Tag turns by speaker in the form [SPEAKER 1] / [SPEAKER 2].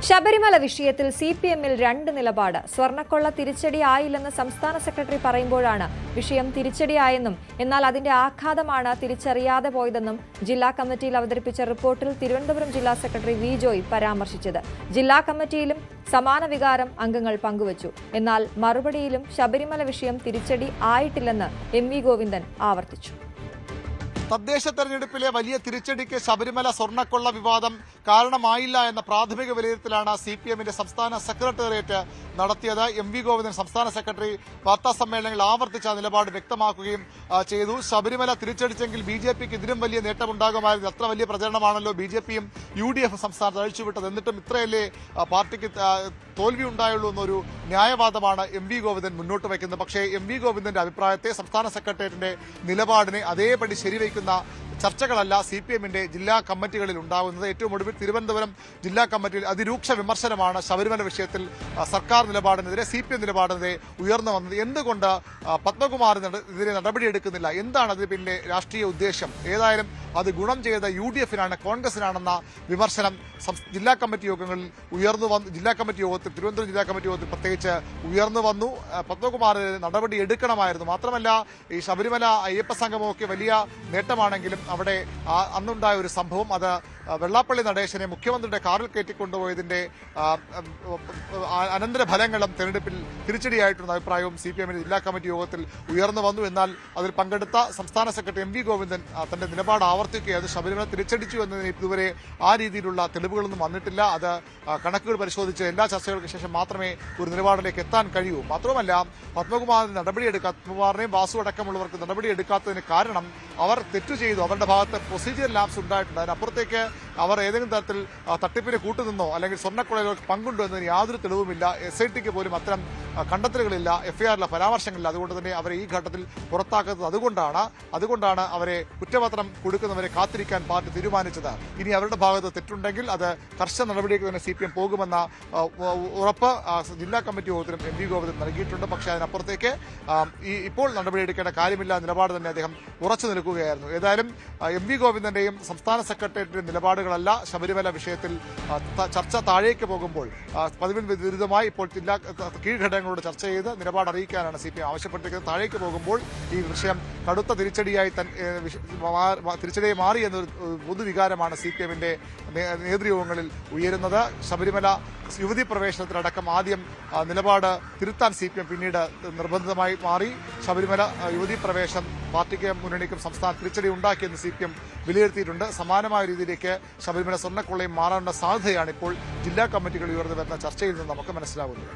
[SPEAKER 1] ശബരിമല വിഷയത്തിൽ സിപിഎമ്മിൽ രണ്ട് നിലപാട്. സ്വർണ്ണക്കൊള്ള തിരിച്ചടിയായില്ലെന്ന് സംസ്ഥാന സെക്രട്ടറി പറയുമ്പോഴാണ് വിഷയം തിരിച്ചടിയായെന്നും എന്നാൽ അതിന്റെ ആഘാതമാണ് തിരിച്ചറിയാതെ പോയതെന്നും ജില്ലാ കമ്മിറ്റിയിൽ അവതരിപ്പിച്ച റിപ്പോർട്ടിൽ തിരുവനന്തപുരം ജില്ലാ സെക്രട്ടറി വി ജോയ് പരാമർശിച്ചത്. ജില്ലാ കമ്മിറ്റിയിലും സമാന വികാരം അംഗങ്ങൾ പങ്കുവച്ചു. എന്നാൽ മറുപടിയിലും ശബരിമല വിഷയം തിരിച്ചടി ആയിട്ടില്ലെന്ന് എം.വി. ഗോവിന്ദൻ ആവർത്തിച്ചു.
[SPEAKER 2] തദ്ദേശ തെരഞ്ഞെടുപ്പിലെ വലിയ തിരിച്ചടിക്ക് ശബരിമല സ്വർണ്ണക്കൊള്ള വിവാദം കാരണമായില്ല എന്ന പ്രാഥമിക വിലയിരുത്തലാണ് സിപിഎമ്മിന്റെ സംസ്ഥാന സെക്രട്ടേറിയറ്റ് നടത്തിയത്. എം.വി. ഗോവിന്ദൻ സംസ്ഥാന സെക്രട്ടറി വാർത്താസമ്മേളനങ്ങളിൽ ആവർത്തിച്ച നിലപാട് വ്യക്തമാക്കുകയും ചെയ്തു. ശബരിമല തിരിച്ചടിച്ചെങ്കിൽ ബിജെപിക്ക് ഇതിലും വലിയ നേട്ടമുണ്ടാകുമായിരുന്നു. അത്ര വലിയ പ്രചരണമാണല്ലോ ബിജെപിയും യു.ഡി.എഫ് സംസ്ഥാനത്ത് അഴിച്ചുവിട്ടത്. എന്നിട്ടും ഇത്രയല്ലേ പാർട്ടിക്ക് തോൽവി ഉണ്ടായുള്ളൂ എന്നൊരു ന്യായവാദമാണ് എം.വി. ഗോവിന്ദൻ മുന്നോട്ട് വയ്ക്കുന്നത്. പക്ഷേ എം.വി. ഗോവിന്ദന്റെ അഭിപ്രായത്തെ സംസ്ഥാന സെക്രട്ടേറിയറ്റിന്റെ നിലപാടിനെ അതേപടി ശരിവയ്ക്കുന്ന ചർച്ചകളല്ല സിപിഎമ്മിന്റെ ജില്ലാ കമ്മിറ്റികളിൽ ഉണ്ടാകുന്നത്. ഏറ്റവും ഒടുവിൽ തിരുവനന്തപുരം ജില്ലാ കമ്മിറ്റിയിൽ അതിരൂക്ഷ വിമർശനമാണ് ശബരിമല വിഷയത്തിൽ സർക്കാർ നിലപാടിനെതിരെ സിപിഎം നിലപാടിനെതിരെ ഉയർന്നു വന്നത്. എന്തുകൊണ്ട് പത്മകുമാറിനെതിരെ നടപടിയെടുക്കുന്നില്ല? എന്താണ് അതിന് പിന്നെ രാഷ്ട്രീയ ഉദ്ദേശം? ഏതായാലും അത് ഗുണം ചെയ്ത യു.ഡി.എഫിനാണ്, കോൺഗ്രസിനാണെന്ന വിമർശനം ജില്ലാ കമ്മിറ്റി യോഗങ്ങളിൽ ഉയർന്നു വന്നു. ജില്ലാ കമ്മിറ്റി യോഗത്തിൽ, തിരുവനന്തപുരം ജില്ലാ കമ്മിറ്റി യോഗത്തിൽ പ്രത്യേകിച്ച് ഉയർന്നു വന്നു. പത്മകുമാറിനെതിരെ നടപടി എടുക്കണമായിരുന്നു. മാത്രമല്ല ഈ ശബരിമല അയ്യപ്പ സംഗമമൊക്കെ വലിയ നേട്ടമാണെങ്കിലും അവിടെ അന്നുണ്ടായ ഒരു സംഭവം, അത് വെള്ളാപ്പള്ളി നടേശനെ മുഖ്യമന്ത്രിയുടെ കാറിൽ കയറ്റിക്കൊണ്ടുപോയതിന്റെ അനന്തരഫലങ്ങളും തെരഞ്ഞെടുപ്പിൽ തിരിച്ചടിയായിട്ടുള്ള അഭിപ്രായവും സിപിഎമ്മിന്റെ ജില്ലാ കമ്മിറ്റി യോഗത്തിൽ ഉയർന്നു വന്നു. എന്നാൽ അതിൽ പങ്കെടുത്ത സംസ്ഥാന സെക്രട്ടറി എം.വി. ഗോവിന്ദൻ തന്റെ നിലപാട് ആവർത്തിക്കുകയായിരുന്നു. ശബരിമല തിരിച്ചടിച്ചു എന്നതിന് ഇതുവരെ ആ രീതിയിലുള്ള തെളിവുകളൊന്നും വന്നിട്ടില്ല. അത് കണക്കുകൾ പരിശോധിച്ച് എല്ലാ ചർച്ചകൾക്ക് ശേഷം മാത്രമേ ഒരു നിലപാടിലേക്ക് എത്താൻ കഴിയൂ. മാത്രമല്ല പത്മകുമാറിന് പത്മകുമാറിനെയും വാസു അടക്കമുള്ളവർക്ക് നടപടിയെടുക്കാത്തതിന് കാരണം അവർ തെറ്റു ചെയ്തു, അവരുടെ ഭാഗത്ത് പ്രൊസീജിയർ ലാപ്സ് ഉണ്ടായിട്ടുണ്ട്. അതിനപ്പുറത്തേക്ക് അവർ ഏതെങ്കിലും തരത്തിൽ തട്ടിപ്പിന് കൂട്ടുനിന്നോ അല്ലെങ്കിൽ സ്വർണ്ണക്കൊള്ളയിലേക്ക് പങ്കുണ്ടോ എന്നതിന് യാതൊരു തെളിവുമില്ല. SITക്ക് പോലും അത്തരം കണ്ടെത്തലുകളില്ല, FIRലെ പരാമർശങ്ങളില്ല. അതുകൊണ്ട് തന്നെ അവരെ ഈ ഘട്ടത്തിൽ പുറത്താക്കുന്നത് അതുകൊണ്ടാണ് അവരെ കുറ്റപത്രം കൊടുക്കുന്നവരെ കാത്തിരിക്കാൻ പാർട്ടി തീരുമാനിച്ചത്. ഇനി അവരുടെ ഭാഗത്ത് തെറ്റുണ്ടെങ്കിൽ അത് കർശന നടപടിക്ക് തന്നെ സിപിഎം പോകുമെന്ന ഉറപ്പ് ജില്ലാ കമ്മിറ്റി യോഗത്തിലും എം.വി. ഗോവിന്ദൻ നൽകിയിട്ടുണ്ട്. പക്ഷേ അതിനപ്പുറത്തേക്ക് ഇപ്പോൾ നടപടിയെടുക്കേണ്ട കാര്യമില്ല നിലപാട് തന്നെ അദ്ദേഹം ഉറച്ചു നിൽക്കുകയായിരുന്നു. ഏതായാലും എം.വി. ഗോവിന്ദന്റെയും സംസ്ഥാന സെക്രട്ടേറിയറ്റിന്റെ നിലപാടുകളല്ല ശബരിമല വിഷയത്തിൽ ചർച്ച താഴേക്ക് പോകുമ്പോൾ പതിവിന് വിരുദ്ധമായി ഇപ്പോൾ ജില്ലാ കീഴ്ഘടകങ്ങളോട് ചർച്ച ചെയ്ത് നിലപാട് അറിയിക്കാനാണ് സിപിഎം ആവശ്യപ്പെട്ടിരിക്കുന്നത്. താഴേക്ക് പോകുമ്പോൾ ഈ വിഷയം കടുത്ത തിരിച്ചടിയായി മാറി എന്നൊരു പൊതുവികാരമാണ് സിപിഎമ്മിന്റെ നേതൃയോഗങ്ങളിൽ ഉയരുന്നത്. ശബരിമല യുവതി പ്രവേശനത്തിലടക്കം ആദ്യം നിലപാട് തിരുത്താൻ സിപിഎം പിന്നീട് നിർബന്ധിതമായി മാറി. ശബരിമല യുവതി പ്രവേശനം പാർട്ടിക്ക് മുന്നണിക്കും സംസ്ഥാന തിരിച്ചടി ഉണ്ടാക്കിയെന്ന് സിപിഎം വിലയിരുത്തിയിട്ടുണ്ട്. സമാനമായ രീതിയിലേക്ക് ശബരിമല സ്വർണ്ണക്കൊള്ളയും മാറാനുള്ള സാധ്യതയാണ് ഇപ്പോൾ ജില്ലാ കമ്മിറ്റികൾ ഉയർന്നു വരുന്ന ചർച്ചയിൽ നിന്ന് നമുക്ക് മനസ്സിലാകുന്നത്.